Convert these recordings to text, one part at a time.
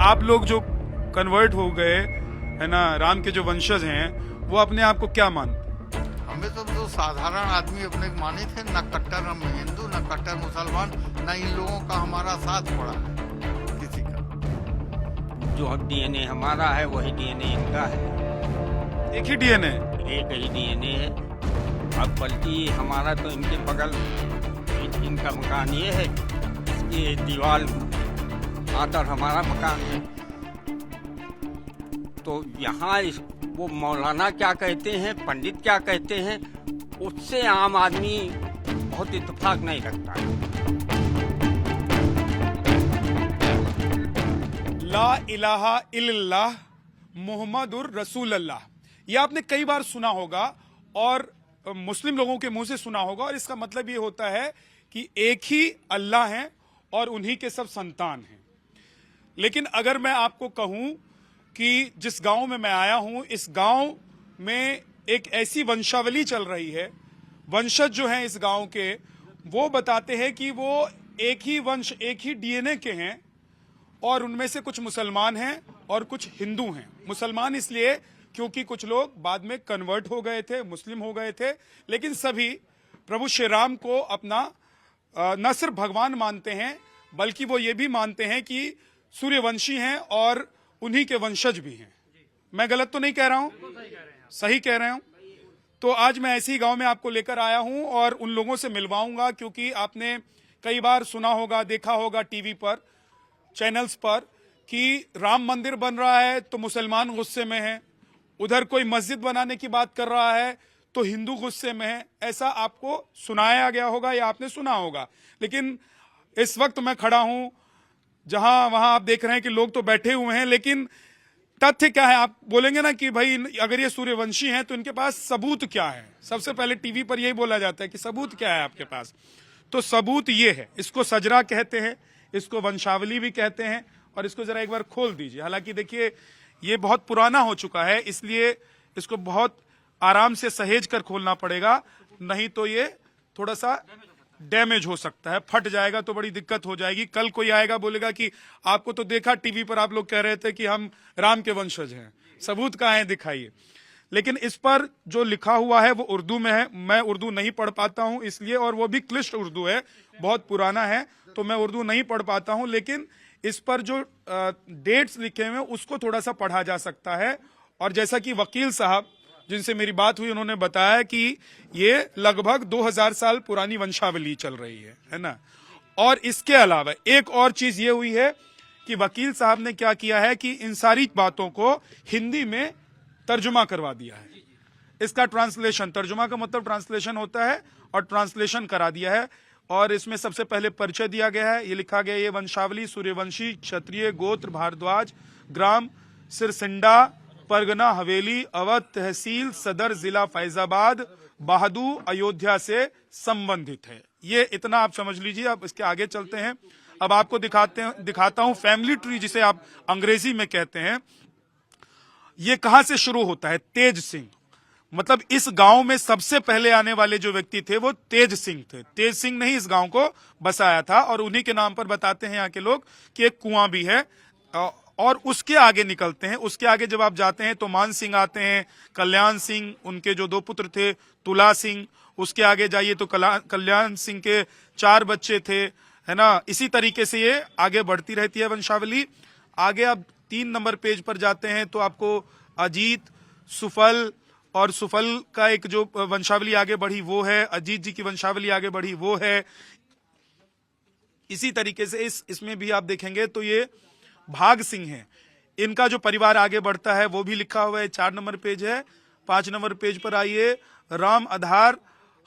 आप लोग जो कन्वर्ट हो गए है ना, राम के जो वंशज हैं, वो अपने आप को क्या मानते? हमें तो जो साधारण आदमी अपने को माने थे, न कट्टर हम हिंदू न कट्टर मुसलमान, न इन लोगों का हमारा साथ पड़ा है किसी का। जो डीएनए हमारा है वही डीएनए इनका है। एक ही डीएनए, एक ही डीएनए है। अब बल्कि हमारा तो इनके बगल इनका मकान ये है, इसकी दीवार आकर हमारा मकान है। तो यहाँ वो मौलाना क्या कहते हैं, पंडित क्या कहते हैं, उससे आम आदमी बहुत इत्तेफाक नहीं रखता है। ला इलाहा इल्लल्लाह मुहम्मदुर रसूलुल्लाह, ये आपने कई बार सुना होगा और मुस्लिम लोगों के मुंह से सुना होगा। और इसका मतलब ये होता है कि एक ही अल्लाह है और उन्हीं के सब संतान हैं। लेकिन अगर मैं आपको कहूं कि जिस गांव में मैं आया हूं, इस गांव में एक ऐसी वंशावली चल रही है, वंशज जो हैं इस गांव के, वो बताते हैं कि वो एक ही वंश, एक ही डीएनए के हैं और उनमें से कुछ मुसलमान हैं और कुछ हिंदू हैं। मुसलमान इसलिए क्योंकि कुछ लोग बाद में कन्वर्ट हो गए थे, मुस्लिम हो गए थे, लेकिन सभी प्रभु श्री राम को अपना न सिर्फ भगवान मानते हैं, बल्कि वो ये भी मानते हैं कि सूर्यवंशी हैं और उन्हीं के वंशज भी हैं। मैं गलत तो नहीं कह रहा हूं? सही कह रहे हूं। तो आज मैं ऐसे ही गांव में आपको लेकर आया हूं और उन लोगों से मिलवाऊंगा, क्योंकि आपने कई बार सुना होगा, देखा होगा टीवी पर, चैनल्स पर, कि राम मंदिर बन रहा है तो मुसलमान गुस्से में है, उधर कोई मस्जिद बनाने की बात कर रहा है तो हिंदू गुस्से में है। ऐसा आपको सुनाया गया होगा या आपने सुना होगा। लेकिन इस वक्त मैं खड़ा हूं जहां वहां आप देख रहे हैं कि लोग तो बैठे हुए हैं, लेकिन तथ्य क्या है? आप बोलेंगे ना कि भाई अगर ये सूर्यवंशी हैं तो इनके पास सबूत क्या है? सबसे पहले टीवी पर यही बोला जाता है कि सबूत क्या है आपके पास। तो सबूत ये है, इसको सजरा कहते हैं, इसको वंशावली भी कहते हैं। और इसको जरा एक बार खोल दीजिए। हालांकि देखिए ये बहुत पुराना हो चुका है, इसलिए इसको बहुत आराम से सहेज कर खोलना पड़ेगा, नहीं तो ये थोड़ा सा डैमेज हो सकता है, फट जाएगा तो बड़ी दिक्कत हो जाएगी। कल कोई आएगा बोलेगा कि आपको तो देखा टीवी पर आप लोग कह रहे थे कि हम राम के वंशज हैं, सबूत कहाँ है, दिखाइए। लेकिन इस पर जो लिखा हुआ है वो उर्दू में है। मैं उर्दू नहीं पढ़ पाता हूं इसलिए, और वो भी क्लिष्ट उर्दू है, बहुत पुराना है, तो मैं उर्दू नहीं पढ़ पाता हूं। लेकिन इस पर जो डेट्स लिखे हुए हैं उसको थोड़ा सा पढ़ा जा सकता है। और जैसा कि वकील साहब जिनसे मेरी बात हुई, उन्होंने बताया कि ये लगभग 2000 साल पुरानी वंशावली चल रही है ना। और इसके अलावा एक और चीज ये हुई है कि वकील साहब ने क्या किया है कि इन सारी बातों को हिंदी में तर्जुमा करवा दिया है। इसका ट्रांसलेशन, तर्जुमा का मतलब ट्रांसलेशन होता है, और ट्रांसलेशन करा दिया है। और इसमें सबसे पहले परिचय दिया गया है। ये लिखा गया, ये वंशावली सूर्यवंशी क्षत्रिय गोत्र भारद्वाज, ग्राम सिरसिंडा, परगना हवेली, अवध तहसील, सदर जिला फैजाबाद, बहादू, अयोध्या से संबंधित है। ये इतना आप समझ लीजिए। अब इसके आगे चलते हैं। अब आपको दिखाता हूं फैमिली ट्री, जिसे आप अंग्रेजी में कहते हैं। ये कहां से शुरू होता है? तेज सिंह। मतलब इस गांव में सबसे पहले आने वाले जो व्यक्ति थे वो तेज सिंह थे। तेज सिंह ने ही इस गांव को बसाया था, और उन्हीं के नाम पर बताते हैं यहाँ के लोग कि एक कुआं भी है। और उसके आगे निकलते हैं। उसके आगे जब आप जाते हैं तो मान सिंह आते हैं, कल्याण सिंह, उनके जो 2 पुत्र थे, तुला सिंह। उसके आगे जाइए तो कल्याण सिंह के 4 बच्चे थे, है ना। इसी तरीके से ये आगे बढ़ती रहती है वंशावली। आगे आप 3 नंबर पेज पर जाते हैं तो आपको अजीत, सुफल, और सुफल का एक जो वंशावली आगे बढ़ी वो है, अजीत जी की वंशावली आगे बढ़ी वो है। इसी तरीके से इसमें भी आप देखेंगे तो ये भाग सिंह है, इनका जो परिवार आगे बढ़ता है वो भी लिखा हुआ है। 4 नंबर पेज है। 5 नंबर पेज पर आइए, राम आधार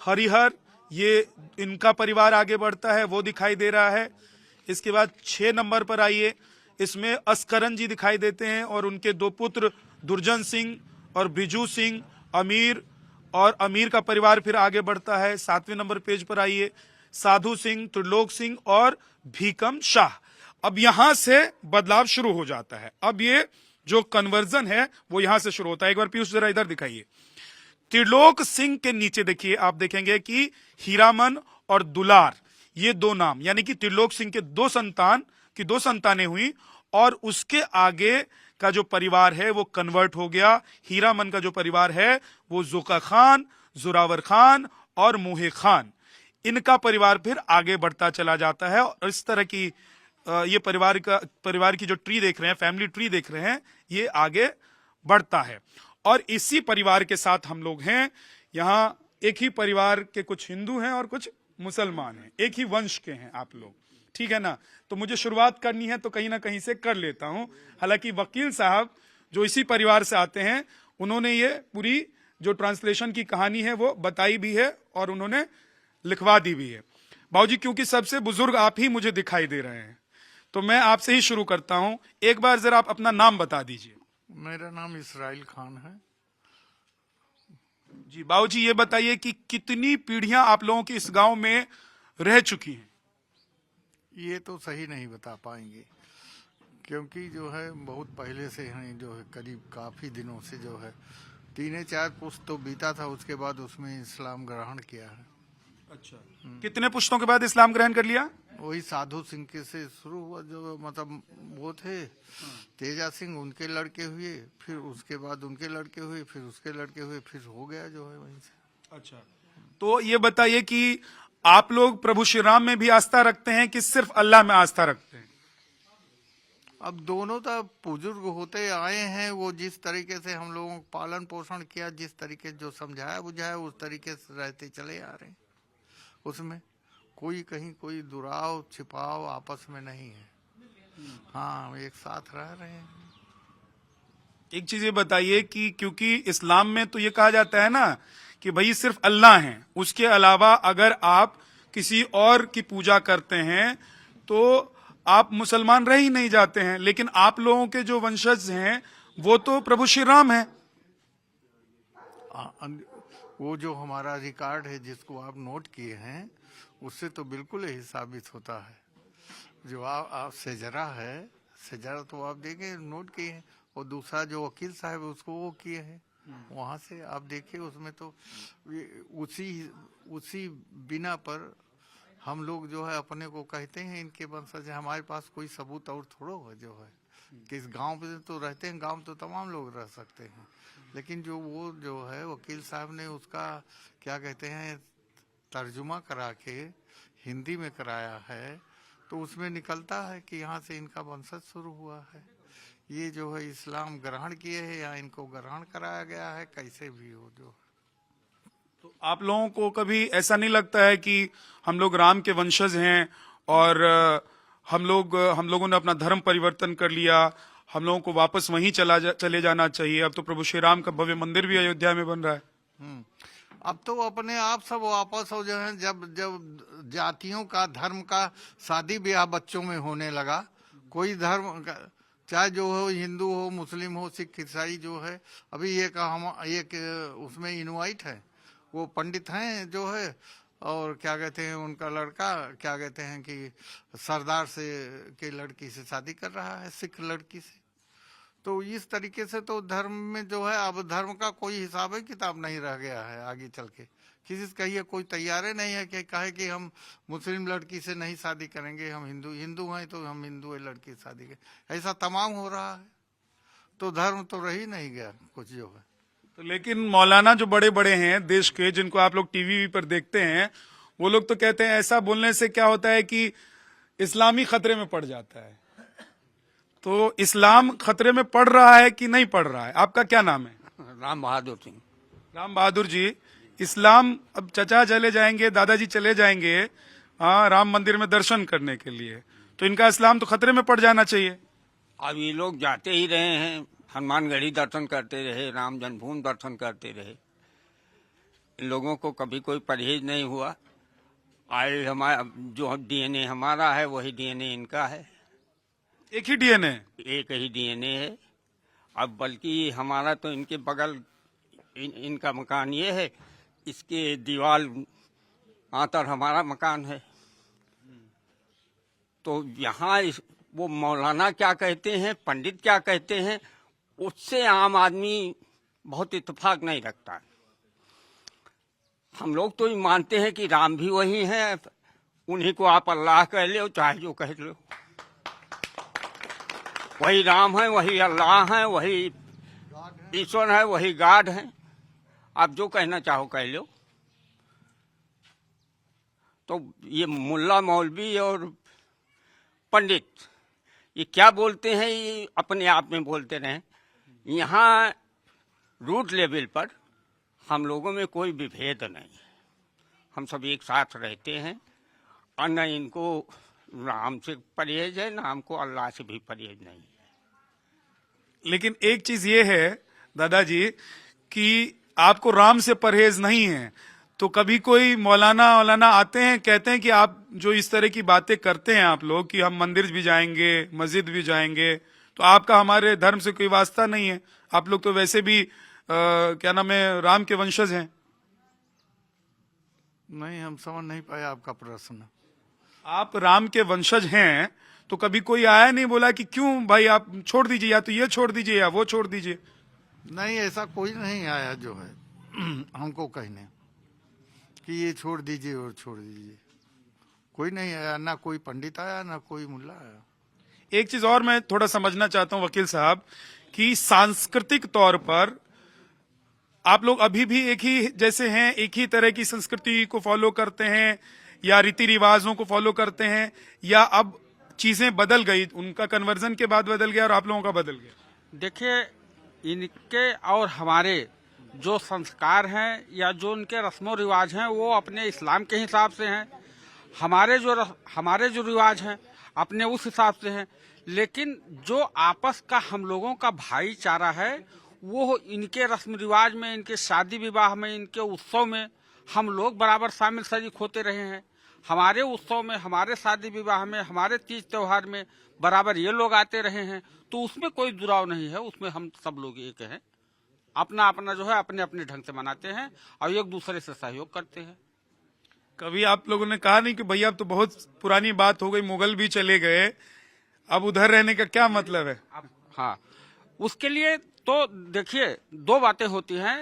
हरिहर, ये इनका परिवार आगे बढ़ता है, वो दिखाई दे रहा है। इसके बाद 6 नंबर पर आइए, इसमें अस्करन जी दिखाई देते हैं, और उनके 2 पुत्र दुर्जन सिंह और ब्रिजू सिंह, अमीर, और अमीर का परिवार फिर आगे बढ़ता है। 7वें नंबर पेज पर आइए, साधु सिंह, त्रिलोक सिंह और भीकम शाह। अब यहां से बदलाव शुरू हो जाता है। अब ये जो कन्वर्जन है वो यहां से शुरू होता है। एक बार पीयूष जरा इधर दिखाइए। त्रिलोक सिंह के नीचे देखिए, आप देखेंगे कि हीरामन और दुलार, ये 2 नाम, यानी कि त्रिलोक सिंह के 2 संतानें हुई, और उसके आगे का जो परिवार है वो कन्वर्ट हो गया। हीरामन का जो परिवार है वो जुका खान, जोरावर खान और मोहे खान, इनका परिवार फिर आगे बढ़ता चला जाता है। और इस तरह की ये परिवार की जो ट्री देख रहे हैं, फैमिली ट्री देख रहे हैं, ये आगे बढ़ता है। और इसी परिवार के साथ हम लोग हैं। यहाँ एक ही परिवार के कुछ हिंदू हैं और कुछ मुसलमान हैं, एक ही वंश के हैं आप लोग, ठीक है ना। तो मुझे शुरुआत करनी है तो कहीं ना कहीं से कर लेता हूं। हालांकि वकील साहब जो इसी परिवार से आते हैं, उन्होंने ये पूरी जो ट्रांसलेशन की कहानी है वो बताई भी है और उन्होंने लिखवा दी भी है। बाबूजी, क्योंकि सबसे बुजुर्ग आप ही मुझे दिखाई दे रहे हैं, तो मैं आपसे ही शुरू करता हूं। एक बार जरा आप अपना नाम बता दीजिए। मेरा नाम इसराइल खान है। जी बाबूजी, ये बताइए कि कितनी पीढ़ियां आप लोगों की इस गांव में रह चुकी हैं? ये तो सही नहीं बता पाएंगे, क्योंकि जो है बहुत पहले से हैं, जो है करीब काफी दिनों से जो है 3-4 पुश्त तो बीता था, उसके बाद उसमें इस्लाम ग्रहण किया है। अच्छा, कितने पुश्तों के बाद इस्लाम ग्रहण कर लिया? वही साधु सिंह के से शुरू हुआ, जो मतलब वो थे तेजा सिंह, उनके लड़के हुए, फिर उसके बाद उनके लड़के हुए, फिर उसके लड़के हुए, फिर हो गया जो है वहीं से। अच्छा, तो ये बताइए कि आप लोग प्रभु श्री राम में भी आस्था रखते हैं कि सिर्फ अल्लाह में आस्था रखते हैं? अब दोनों तो बुजुर्ग होते आए हैं, वो जिस तरीके से हम लोगों को पालन पोषण किया, जिस तरीके से जो समझाया बुझाया, उस तरीके से रहते चले आ रहे हैं। उसमें कोई कहीं कोई दुराव छिपाव आपस में नहीं है। हाँ, हम एक साथ रह रहे हैं। एक चीज ये बताइए कि क्योंकि इस्लाम में तो ये कहा जाता है ना कि भाई सिर्फ अल्लाह हैं, उसके अलावा अगर आप किसी और की पूजा करते हैं तो आप मुसलमान रह ही नहीं जाते हैं। लेकिन आप लोगों के जो वंशज हैं वो तो प्रभु श्री राम हैं। वो जो हमारा रिकॉर्ड है जिसको आप नोट किए हैं, उससे तो बिल्कुल यही साबित होता है। जो आप सेजरा है, सेजरा तो आप देखें नोट किए हैं, और दूसरा जो वकील साहब है उसको वो किए हैं, वहां से आप देखिए, उसमें तो उसी बिना पर हम लोग जो है अपने को कहते हैं इनके वंशज। हमारे पास कोई सबूत और थोड़ो है जो है, किस गांव पे तो रहते हैं, गांव तो तमाम लोग रह सकते हैं, लेकिन जो वो जो है वकील साहब ने उसका क्या कहते हैं तर्जुमा करा के हिंदी में कराया है, तो उसमें निकलता है कि यहाँ से इनका वंशज शुरू हुआ है। ये जो है इस्लाम ग्रहण किए हैं या इनको ग्रहण कराया गया है, कैसे भी हो जो। तो आप लोगों को कभी ऐसा नहीं लगता है कि हम लोग राम के वंशज हैं और हम लोगों ने अपना धर्म परिवर्तन कर लिया, हम लोगों को वापस वहीं चले जाना चाहिए? अब तो प्रभु श्री राम का भव्य मंदिर भी अयोध्या में बन रहा है। अब तो अपने आप सब वापस हो जाए। जब जातियों का धर्म का शादी ब्याह बच्चों में होने लगा, कोई धर्म चाहे जो हो, हिंदू हो, मुस्लिम हो, सिख, ईसाई जो है, अभी एक उसमें इनवाइट है, वो पंडित हैं जो है, और क्या कहते हैं उनका लड़का क्या कहते हैं कि सरदार से के लड़की से शादी कर रहा है, सिख लड़की से। तो इस तरीके से तो धर्म में जो है अब धर्म का कोई हिसाब किताब नहीं रह गया है। आगे चल के किसी से कहिए, कोई तैयार नहीं है कि कहे कि हम मुस्लिम लड़की से नहीं शादी करेंगे, हम हिंदू हैं तो हम हिंदू लड़की से शादी करें। ऐसा तमाम हो रहा है, तो धर्म तो रह ही नहीं गया कुछ जो है। तो लेकिन मौलाना जो बड़े बड़े हैं देश के, जिनको आप लोग टीवी पर देखते हैं, वो लोग तो कहते हैं ऐसा बोलने से क्या होता है कि इस्लामी खतरे में पड़ जाता है। तो इस्लाम खतरे में पड़ रहा है कि नहीं पड़ रहा है? आपका क्या नाम है? राम बहादुर सिंह। राम बहादुर जी, इस्लाम अब चचा चले जाएंगे, दादाजी चले जाएंगे राम मंदिर में दर्शन करने के लिए, तो इनका इस्लाम तो खतरे में पड़ जाना चाहिए। अब ये लोग जाते ही रहे हैं, हनुमानगढ़ी दर्शन करते रहे, राम जन्मभूमि दर्शन करते रहे। इन लोगों को कभी कोई परहेज नहीं हुआ। आए हमारा जो डीएनए हमारा है वही डीएनए इनका है। एक ही डीएनए? एक ही डीएनए है। अब बल्कि हमारा तो इनके बगल इनका मकान ये है, इसके दीवार आतर हमारा मकान है। तो यहाँ वो मौलाना क्या कहते हैं, पंडित क्या कहते हैं, उससे आम आदमी बहुत इत्तेफाक नहीं रखता। हम लोग तो ये मानते हैं कि राम भी वही हैं, उन्हीं को आप अल्लाह कह लो चाहे जो कह लो। वही राम है, वही अल्लाह है, वही ईश्वर है, वही गॉड है। आप जो कहना चाहो कह लो। तो ये मुल्ला मौलवी और पंडित ये क्या बोलते हैं, ये अपने आप में बोलते रहे। यहाँ रूट लेवल पर हम लोगों में कोई विभेद नहीं है, हम सब एक साथ रहते हैं। और न इनको राम से परहेज है, न हमको अल्लाह से भी परहेज नहीं है। लेकिन एक चीज ये है दादाजी कि आपको राम से परहेज नहीं है, तो कभी कोई मौलाना आते हैं, कहते हैं कि आप जो इस तरह की बातें करते हैं आप लोग कि हम मंदिर भी जाएंगे, मस्जिद भी जाएंगे, तो आपका हमारे धर्म से कोई वास्ता नहीं है, आप लोग तो वैसे भी क्या नाम है, राम के वंशज हैं। नहीं, हम समझ नहीं पाए आपका प्रश्न। आप राम के वंशज हैं, तो कभी कोई आया नहीं बोला कि क्यों भाई आप छोड़ दीजिए, या तो ये छोड़ दीजिए या वो छोड़ दीजिए? नहीं, ऐसा कोई नहीं आया जो है हमको कहने कि ये छोड़ दीजिए और छोड़ दीजिए। कोई नहीं आया, ना कोई पंडित आया, ना कोई मुल्ला आया। एक चीज और मैं थोड़ा समझना चाहता हूं वकील साहब कि सांस्कृतिक तौर पर आप लोग अभी भी एक ही जैसे हैं, एक ही तरह की संस्कृति को फॉलो करते हैं, या रीति रिवाजों को फॉलो करते हैं, या अब चीजें बदल गई, उनका कन्वर्जन के बाद बदल गया और आप लोगों का बदल गया? देखिए, इनके और हमारे जो संस्कार हैं या जो उनके रस्मों रिवाज हैं वो अपने इस्लाम के हिसाब से हैं। हमारे जो रिवाज हैं अपने उस हिसाब से हैं। लेकिन जो आपस का हम लोगों का भाईचारा है वो इनके रस्म रिवाज में, इनके शादी विवाह में, इनके उत्सव में हम लोग बराबर शामिल शरीक होते रहे हैं। हमारे उत्सव में, हमारे शादी विवाह में, हमारे तीज त्योहार में बराबर ये लोग आते रहे हैं। तो उसमें कोई दुराव नहीं है, उसमें हम सब लोग एक हैं। अपना अपना जो है अपने अपने ढंग से मनाते हैं और एक दूसरे से सहयोग करते हैं। कभी आप लोगों ने कहा नहीं कि भैया अब तो बहुत पुरानी बात हो गई, मुगल भी चले गए, अब उधर रहने का क्या मतलब है? हाँ, उसके लिए तो देखिए दो बातें होती हैं।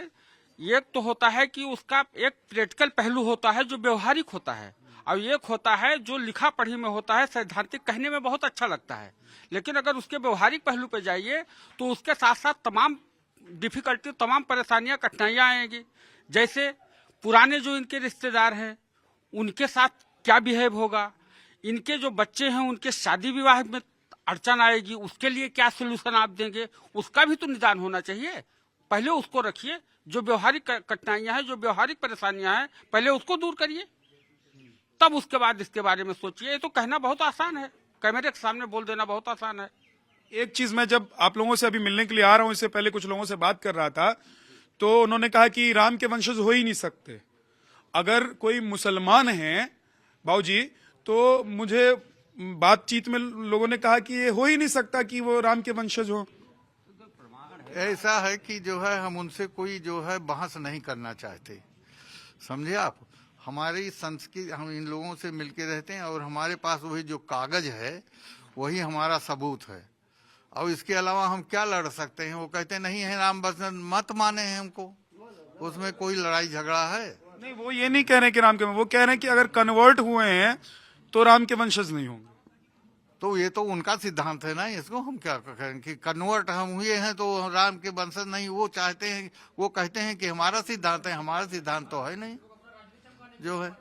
एक तो होता है कि उसका एक प्रैक्टिकल पहलू होता है जो व्यवहारिक होता है, और एक होता है जो लिखा पढ़ी में होता है, सैद्धांतिक कहने में बहुत अच्छा लगता है। लेकिन अगर उसके व्यवहारिक पहलू पे जाइए तो उसके साथ साथ तमाम डिफिकल्टी, तमाम परेशानियां, कठिनाइयां आएंगी। जैसे पुराने जो इनके रिश्तेदार हैं उनके साथ क्या बिहेव होगा, इनके जो बच्चे हैं उनके शादी विवाह में अड़चन आएगी, उसके लिए क्या सोल्यूशन आप देंगे, उसका भी तो निदान होना चाहिए। पहले उसको रखिए, जो व्यवहारिक कठिनाइयां हैं, जो व्यवहारिक परेशानियां हैं, पहले उसको दूर करिए, तब उसके बाद इसके बारे में सोचिए। ये तो कहना बहुत आसान है, कैमरे के सामने बोल देना बहुत आसान है। एक चीज, मैं जब आप लोगों से अभी मिलने के लिए आ रहा हूं, इससे पहले कुछ लोगों से बात कर रहा था, तो उन्होंने कहा कि राम के वंशज हो ही नहीं सकते। अगर कोई मुसलमान है बाबूजी, तो मुझे बातचीत में लोगों ने कहा कि ये हो ही नहीं सकता कि वो राम के वंशज हो। ऐसा है कि जो है हम उनसे कोई जो है बहस नहीं करना चाहते, समझे आप। हमारी संस्कृति, हम इन लोगों से मिलके रहते हैं और हमारे पास वही जो कागज है वही हमारा सबूत है। और इसके अलावा हम क्या लड़ सकते हैं? वो कहते नहीं है राम बसंत मत माने हैं हमको, उसमें कोई लड़ाई झगड़ा है? नहीं, वो ये नहीं कह रहे कि राम के, वो कह रहे हैं कि अगर कन्वर्ट हुए हैं तो राम के वंशज नहीं होंगे। तो ये तो उनका सिद्धांत है ना, इसको हम क्या कहें कि कन्वर्ट हम हुए हैं तो राम के वंशज नहीं। वो चाहते हैं, वो कहते हैं कि हमारा सिद्धांत है, हमारा सिद्धांत तो है नहीं जो है।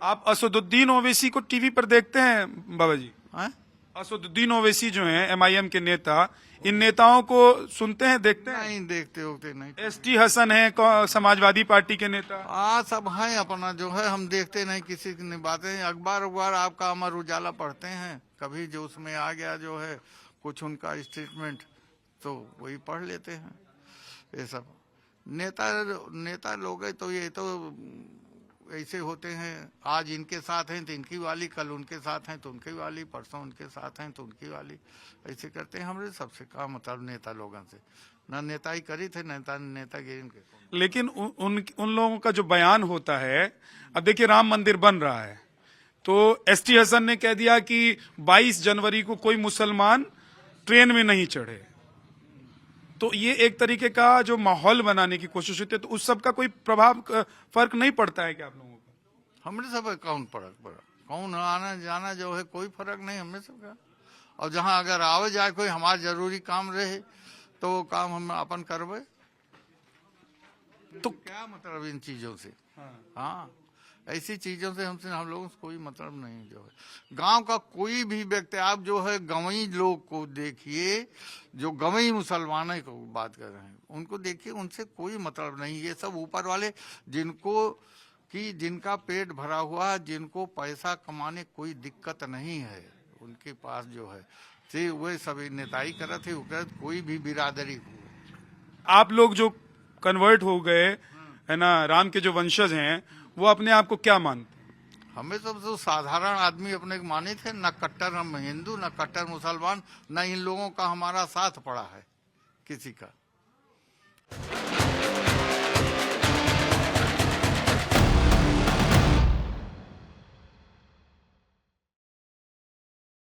आप असदुद्दीन ओवैसी को टीवी पर देखते हैं बाबा जी? है? असदुद्दीन ओवैसी जो हैं MIM के नेता, इन नेताओं को सुनते हैं, देखते हैं? नहीं, देखते होते नहीं। ST हसन है समाजवादी पार्टी के नेता। हाँ, सब हैं अपना जो है, हम देखते नहीं किसी की बातें। अखबार आपका अमर उजाला पढ़ते हैं, कभी जो उसमें आ गया जो है कुछ उनका स्टेटमेंट, तो वही पढ़ लेते हैं। ये सब नेता लोग तो ये तो ऐसे होते हैं, आज इनके साथ हैं तो इनकी वाली, कल उनके साथ हैं तो उनकी वाली, परसों उनके साथ हैं तो उनकी वाली, ऐसे करते हैं। हमरे सबसे क्या मतलब नेता लोगों से, ना नेताई करी थे, नेतागिरी इनके। लेकिन उन लोगों का जो बयान होता है, अब देखिए राम मंदिर बन रहा है, तो ST हसन ने कह दिया कि 22 जनवरी को कोई मुसलमान ट्रेन में नहीं चढ़े। तो ये एक तरीके का जो माहौल बनाने की कोशिश होती है, तो उस सब का कोई प्रभाव, फर्क नहीं पड़ता है क्या आप लोगों को? हमने सब कौन फर्क पड़ा, कौन आना जाना जो है कोई फर्क नहीं हमें सब का। और जहाँ अगर आवे जाए कोई हमारा जरूरी काम रहे तो वो काम हम अपन करवे। तो क्या मतलब इन चीजों से? हाँ, ऐसी चीजों से हम लोगों से कोई मतलब नहीं। जो है गांव का कोई भी व्यक्ति, आप जो है गंवई लोग को देखिए, जो गंवई मुसलमानों को बात कर रहे हैं उनको देखिए, उनसे कोई मतलब नहीं। ये सब ऊपर वाले जिनका पेट भरा हुआ है, जिनको पैसा कमाने कोई दिक्कत नहीं है, उनके पास जो है से वे सभी नेताई करत थे, कोई भी बिरादरी हो। आप लोग जो कन्वर्ट हो गए है ना, राम के जो वंशज हैं, वो अपने आप को क्या मानते? हमें तो साधारण आदमी अपने को माने थे, न कट्टर हम हिंदू न कट्टर मुसलमान, न इन लोगों का हमारा साथ पड़ा है किसी का।